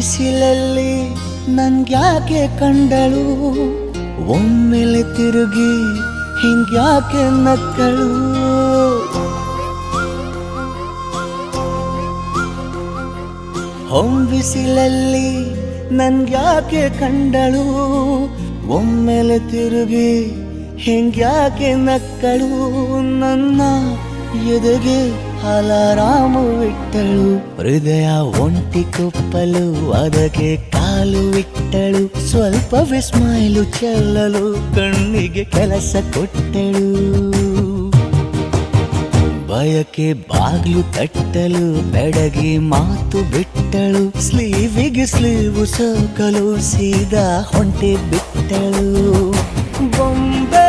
ಬಿಸಿಲಲ್ಲಿ ನನ್ಗ್ಯಾಕೆ ಕಂಡಳು, ಒಮ್ಮೆಲೆ ತಿರುಗಿ ಹಿಂಗ್ಯಾಕೆ ನಕ್ಕಳು. ಬಿಸಿಲಲ್ಲಿ ನನ್ಗ್ಯಾಕೆ ಕಂಡಳು, ಒಮ್ಮೆಲೆ ತಿರುಗಿ ಹಿಂಗ್ಯಾಕೆ ನಕ್ಕಳು. ನನ್ನ ಎದೆಗೆ ಅಲಾರಾಮು ಇಟ್ಟಳು, ಹೃದಯ ಒಂಟಿ ಕೊಪ್ಪಲು ಅದಕ್ಕೆ ಕಾಲು ಇಟ್ಟಳು. ಸ್ವಲ್ಪ ಸ್ಮೈಲು ಚೆಲ್ಲಲು ಕಣ್ಣಿಗೆ ಕೆಲಸ ಕೊಟ್ಟಳು. ಬಯಕೆ ಬಾಗ್ಲು ತಟ್ಟಲು ಬೆಡಗಿ ಮಾತು ಬಿಟ್ಟಳು. ಸ್ಲೀವಿಗೆ ಸ್ಲೀವು ಸೋಕಲು ಸೀದಾ ಹೊಂಟೆ ಬಿಟ್ಟಳು. ಬೊಂಬೆ